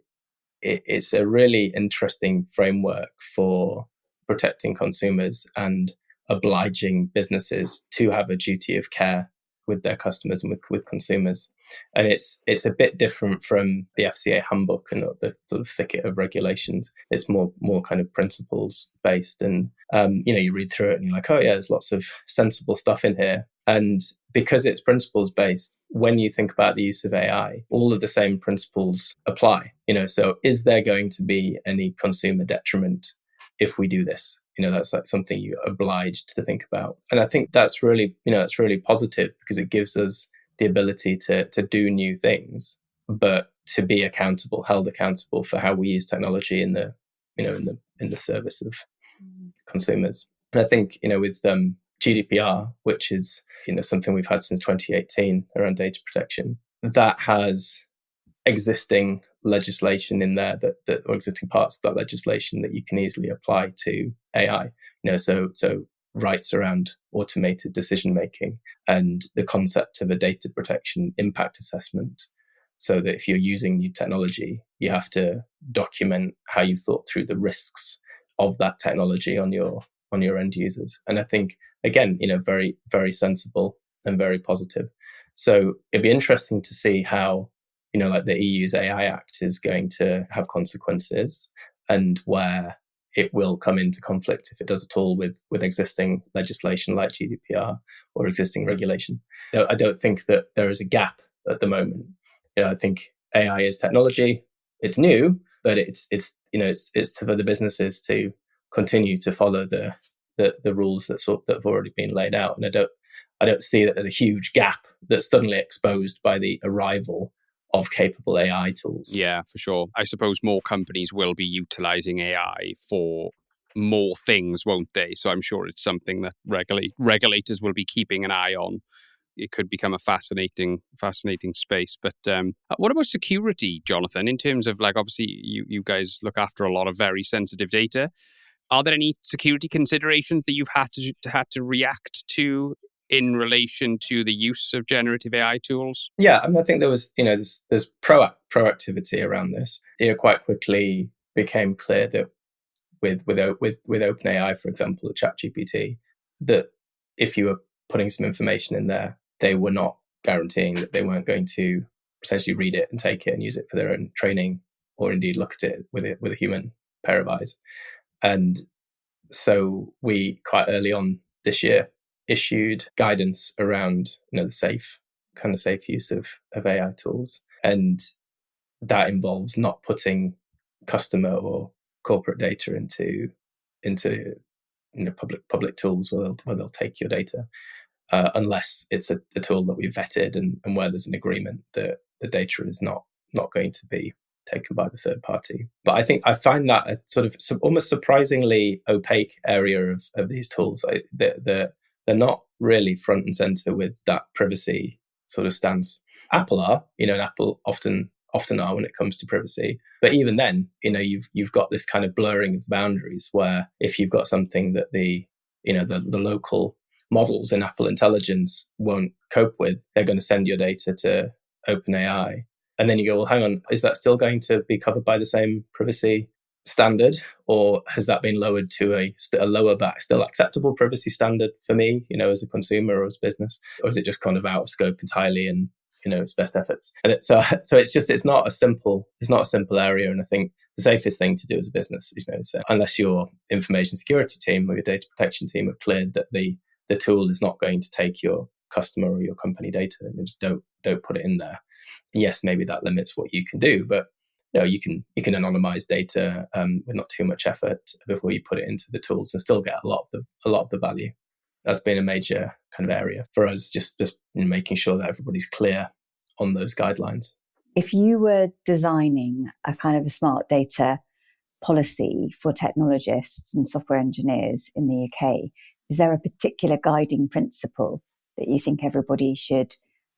really interesting framework for protecting consumers and obliging businesses to have a duty of care with their customers and with consumers. And it's a bit different from the FCA handbook and the sort of thicket of regulations. It's more kind of principles based. And, you read through it and you're like, oh yeah, there's lots of sensible stuff in here. And because it's principles based, when you think about the use of AI, all of the same principles apply. So is there going to be any consumer detriment if we do this? That's like something you're obliged to think about. And I think that's really, it's really positive because it gives us the ability to do new things, but to be held accountable for how we use technology in the service of consumers. And I think, with GDPR, which is, something we've had since 2018 around data protection, that has existing legislation in there or existing parts of that legislation that you can easily apply to AI. So rights around automated decision making and the concept of a data protection impact assessment, so that if you're using new technology, you have to document how you thought through the risks of that technology on your end users. And I think, again, very, very sensible and very positive. So it'd be interesting to see how like the EU's AI Act is going to have consequences, and where it will come into conflict, if it does at all, with existing legislation like GDPR or existing regulation. I don't think that there is a gap at the moment. I think AI is technology. It's new, but it's for the businesses to continue to follow the rules that have already been laid out. And I don't see that there's a huge gap that's suddenly exposed by the arrival of capable AI tools. Yeah, for sure. I suppose more companies will be utilizing AI for more things, won't they? So I'm sure it's something that regulators will be keeping an eye on. It could become a fascinating space. But what about security, Jonathan? In terms of, like, obviously you guys look after a lot of very sensitive data. Are there any security considerations that you've had to react to in relation to the use of generative AI tools? Yeah, I mean, I think there was, there's proactivity around this. It quite quickly became clear that with OpenAI, for example, or ChatGPT, that if you were putting some information in there, they were not guaranteeing that they weren't going to essentially read it and take it and use it for their own training, or indeed look at it with a human pair of eyes. And so we quite early on this year issued guidance around the safe use of AI tools, and that involves not putting customer or corporate data into public tools where they'll take your data, unless it's a tool that we've vetted and where there's an agreement that the data is not going to be taken by the third party. But I find that a sort of almost surprisingly opaque area of these tools. They're not really front and center with that privacy sort of stance. Apple are, and Apple often are when it comes to privacy. But even then, you've got this kind of blurring of the boundaries, where if you've got something that the local models in Apple Intelligence won't cope with, they're going to send your data to OpenAI. And then you go, well, hang on, is that still going to be covered by the same privacy standard? Or has that been lowered to a lower but still acceptable privacy standard for me, as a consumer or as a business? Or is it just kind of out of scope entirely and, it's best efforts? And so it's not a simple area. And I think the safest thing to do as a business, unless your information security team or your data protection team have cleared that the tool is not going to take your customer or your company data, and just don't put it in there. And yes, maybe that limits what you can do, but you can anonymize data with not too much effort before you put it into the tools and still get a lot of the value. That's been a major kind of area for us, just making sure that everybody's clear on those guidelines. If you were designing a kind of a smart data policy for technologists and software engineers in the UK, is there a particular guiding principle that you think everybody should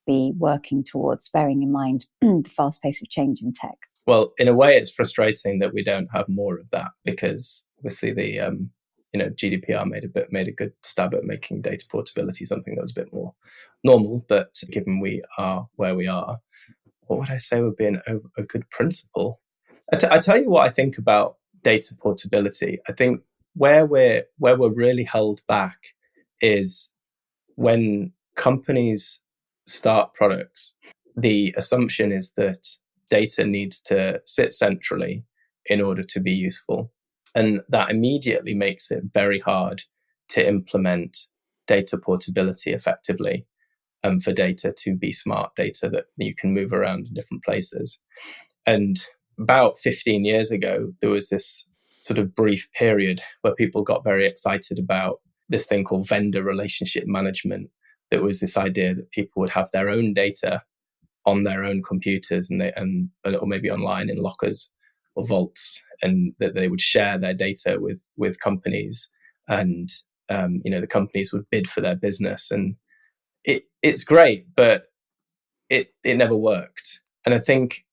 be working towards, bearing in mind the fast pace of change in tech? Well, in a way, it's frustrating that we don't have more of that, because obviously the GDPR made a good stab at making data portability something that was a bit more normal. But given we are where we are, what would I say would be a good principle? I tell you what I think about data portability. I think where we're really held back is when companies start products, the assumption is that data needs to sit centrally in order to be useful. And that immediately makes it very hard to implement data portability effectively, and for data to be smart data that you can move around in different places. And about 15 years ago, there was this sort of brief period where people got very excited about this thing called vendor relationship management. That was this idea that people would have their own data on their own computers or maybe online in lockers or vaults, and that they would share their data with companies, and the companies would bid for their business. And it's great, but it never worked. And I think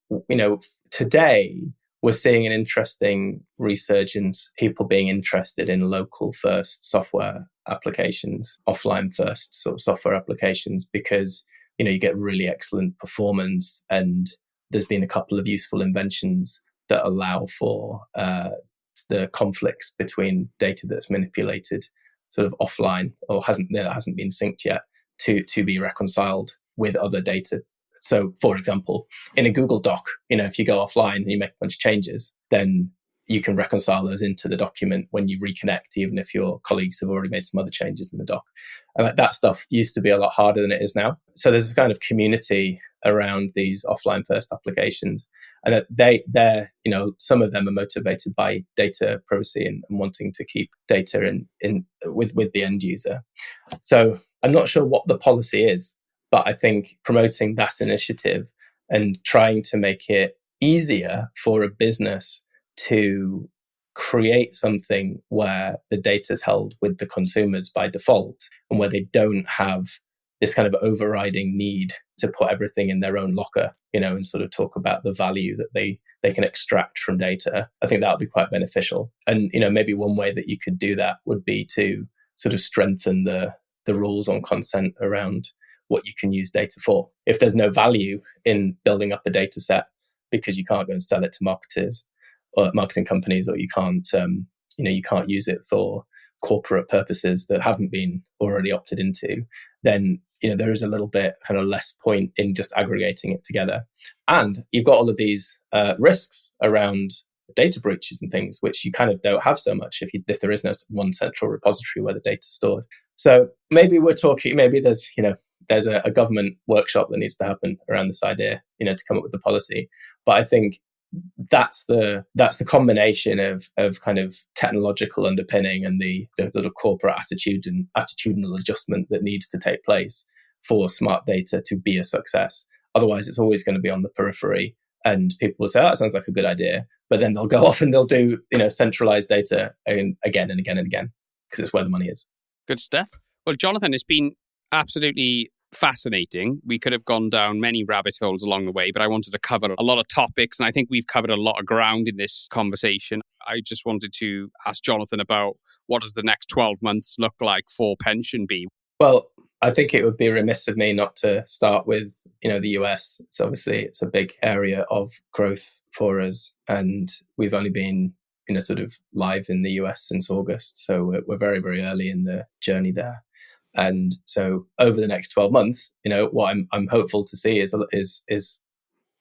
today we're seeing an interesting resurgence, people being interested in local first software applications, offline first sort of software applications, because you get really excellent performance, and there's been a couple of useful inventions that allow for the conflicts between data that's manipulated sort of offline or hasn't been synced yet to be reconciled with other data. So, for example, in a Google Doc, if you go offline and you make a bunch of changes, then you can reconcile those into the document when you reconnect, even if your colleagues have already made some other changes in the doc. And that stuff used to be a lot harder than it is now. So there's a kind of community around these offline first applications. And that they're, some of them are motivated by data privacy and wanting to keep data in with the end user. So I'm not sure what the policy is, but I think promoting that initiative and trying to make it easier for a business to create something where the data is held with the consumers by default, and where they don't have this kind of overriding need to put everything in their own locker, and sort of talk about the value that they can extract from data. I think that would be quite beneficial. And, maybe one way that you could do that would be to sort of strengthen the rules on consent around what you can use data for. If there's no value in building up a data set because you can't go and sell it to marketers or marketing companies, or you can't use it for corporate purposes that haven't been already opted into, then there is a little bit kind of less point in just aggregating it together. And you've got all of these risks around data breaches and things, which you kind of don't have so much if there is no one central repository where the data is stored. So maybe there's a government workshop that needs to happen around this idea, to come up with the policy. But I think that's the combination of kind of technological underpinning and the sort of corporate attitude and attitudinal adjustment that needs to take place for smart data to be a success. Otherwise, it's always going to be on the periphery, and people will say, "Oh, that sounds like a good idea," but then they'll go off and they'll do centralized data again and again and again, because it's where the money is. Good stuff. Well, Jonathan, it's been absolutely fascinating. We could have gone down many rabbit holes along the way, but I wanted to cover a lot of topics, and I think we've covered a lot of ground in this conversation. I just wanted to ask Jonathan about what does the next 12 months look like for PensionBee? Well, I think it would be remiss of me not to start with, the US. It's a big area of growth for us, and we've only been, sort of live in the US since August. So we're very, very early in the journey there. And so over the next 12 months, what I'm hopeful to see is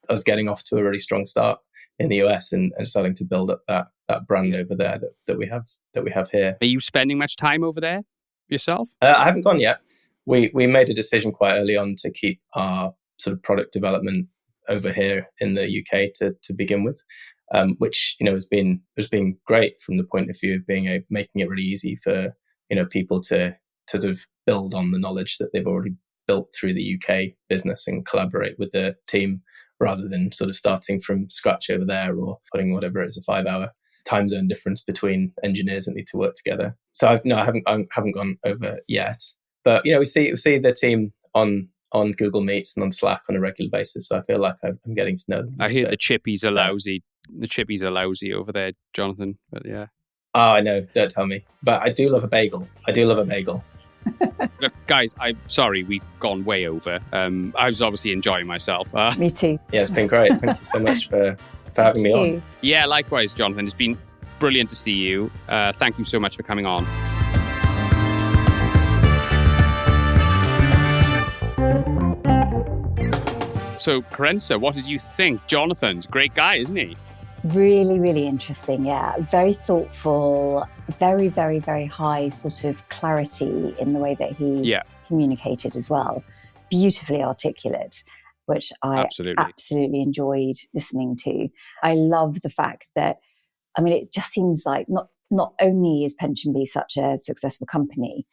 us getting off to a really strong start in the US and starting to build up that brand over there that we have here. Are you spending much time over there yourself? I haven't gone yet. We made a decision quite early on to keep our sort of product development over here in the UK to begin with, which has been great from the point of view of making it really easy for people to sort of build on the knowledge that they've already built through the UK business and collaborate with the team, rather than sort of starting from scratch over there or putting whatever it is, a 5-hour time zone difference between engineers that need to work together. So I haven't gone over yet, but we see the team on Google Meets and on Slack on a regular basis. So I feel like I'm getting to know them. I hear the chippies are lousy. The chippies are lousy over there, Jonathan. But yeah. Oh, I know. Don't tell me. But I do love a bagel. Look, guys, I'm sorry we've gone way over. I was obviously enjoying myself. Me too. Yeah, it's been great. Thank you so much for having me on. Yeah, likewise, Jonathan. It's been brilliant to see you. Thank you so much for coming on. So, Kerensa, what did you think? Jonathan's a great guy, isn't he? Really, really interesting. Yeah. Very thoughtful, very, very, very high sort of clarity in the way that he communicated as well. Beautifully articulate, which I absolutely enjoyed listening to. I love the fact that, it just seems like not only is PensionBee such a successful company,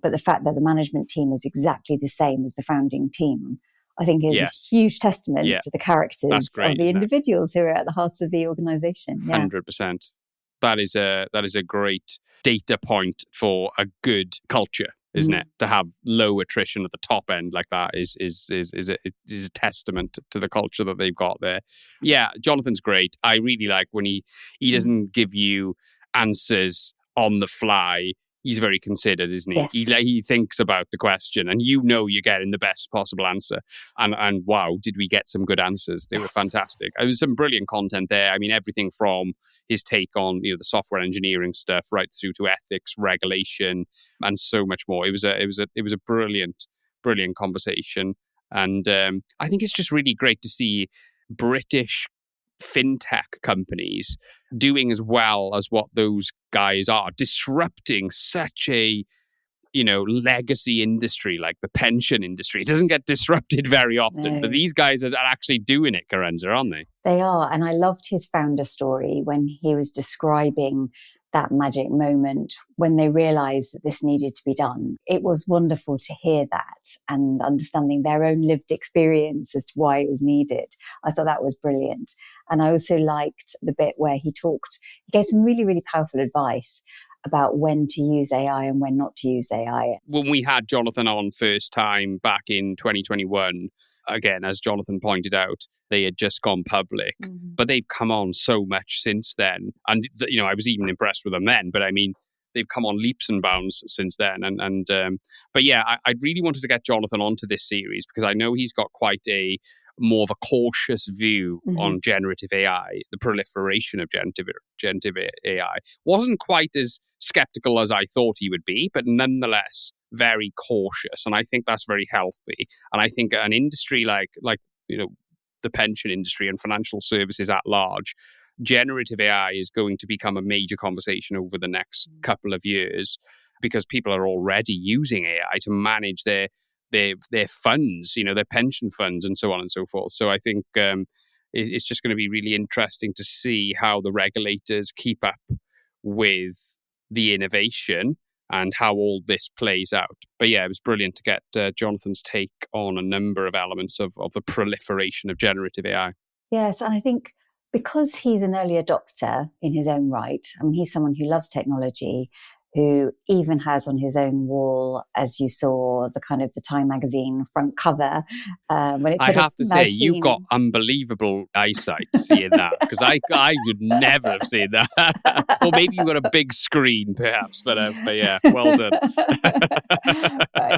but the fact that the management team is exactly the same as the founding team, I think is a huge testament to the characters of the individuals who are at the heart of the organization. 100%. That is a great data point for a good culture, isn't it? To have low attrition at the top end like that is a testament to the culture that they've got there. Yeah, Jonathan's great. I really like when he doesn't give you answers on the fly. He's very considered, isn't he? Yes. He thinks about the question, and you're getting the best possible answer. And wow, did we get some good answers? They were fantastic. There was some brilliant content there. Everything from his take on the software engineering stuff right through to ethics, regulation, and so much more. It was a brilliant conversation, and I think it's just really great to see British FinTech companies doing as well as what those guys are, disrupting such a legacy industry like the pension industry. It doesn't get disrupted very often, but these guys are actually doing it, Kerensa, aren't they? They are. And I loved his founder story when he was describing that magic moment when they realized that this needed to be done. It was wonderful to hear that and understanding their own lived experience as to why it was needed. I thought that was brilliant. And I also liked the bit where he gave some really, really powerful advice about when to use AI and when not to use AI. When we had Jonathan on first time back in 2021, again, as Jonathan pointed out, they had just gone public, but they've come on so much since then. And, I was even impressed with them then, but I mean, they've come on leaps and bounds since then. But yeah, I really wanted to get Jonathan onto this series because I know he's got quite more of a cautious view on generative AI. The proliferation of generative AI wasn't quite as skeptical as I thought he would be, but nonetheless very cautious. And I think that's very healthy. And I think an industry like the pension industry and financial services at large, generative AI is going to become a major conversation over the next couple of years because people are already using AI to manage their funds, their pension funds and so on and so forth. So I think it's just going to be really interesting to see how the regulators keep up with the innovation and how all this plays out. But yeah, it was brilliant to get Jonathan's take on a number of elements of the proliferation of generative AI. Yes, and I think because he's an early adopter in his own right, I mean, he's someone who loves technology, who even has on his own wall, as you saw, the kind of the Time magazine front cover. When it I have to say, you've got unbelievable eyesight seeing that, because I would never have seen that. Or maybe you've got a big screen, perhaps. But yeah, well done.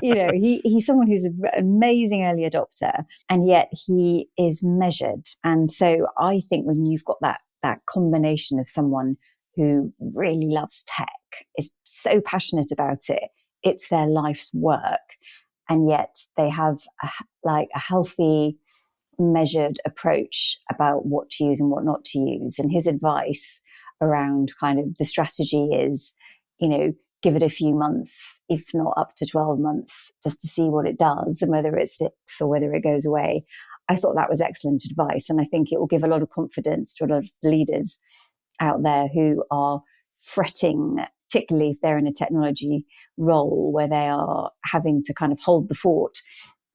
He's someone who's an amazing early adopter, and yet he is measured. And so I think when you've got that combination of someone who really loves tech, is so passionate about it, it's their life's work, and yet they have a healthy, measured approach about what to use and what not to use. And his advice around kind of the strategy is, give it a few months, if not up to 12 months, just to see what it does and whether it sticks or whether it goes away. I thought that was excellent advice. And I think it will give a lot of confidence to a lot of leaders out there who are fretting, particularly if they're in a technology role where they are having to kind of hold the fort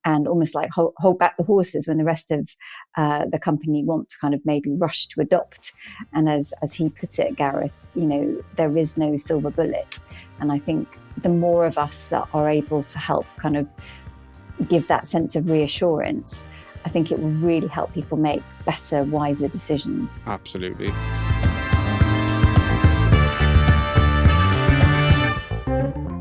and almost like hold back the horses when the rest of the company want to kind of maybe rush to adopt. And as he put it, Gareth, there is no silver bullet. And I think the more of us that are able to help kind of give that sense of reassurance, I think it will really help people make better, wiser decisions. Absolutely.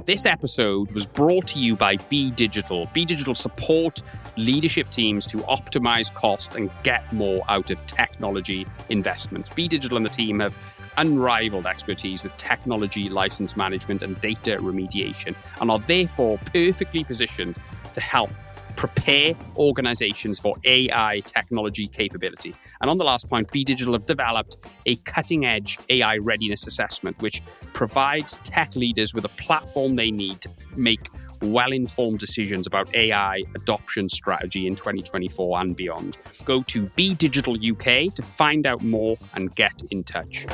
This episode was brought to you by Be Digital. Be Digital support leadership teams to optimize cost and get more out of technology investments. Be Digital and the team have unrivaled expertise with technology license management and data remediation, and are therefore perfectly positioned to help prepare organizations for AI technology capability. And on the last point, Be Digital have developed a cutting-edge AI readiness assessment, which provides tech leaders with a platform they need to make well-informed decisions about AI adoption strategy in 2024 and beyond. Go to Be Digital UK to find out more and get in touch.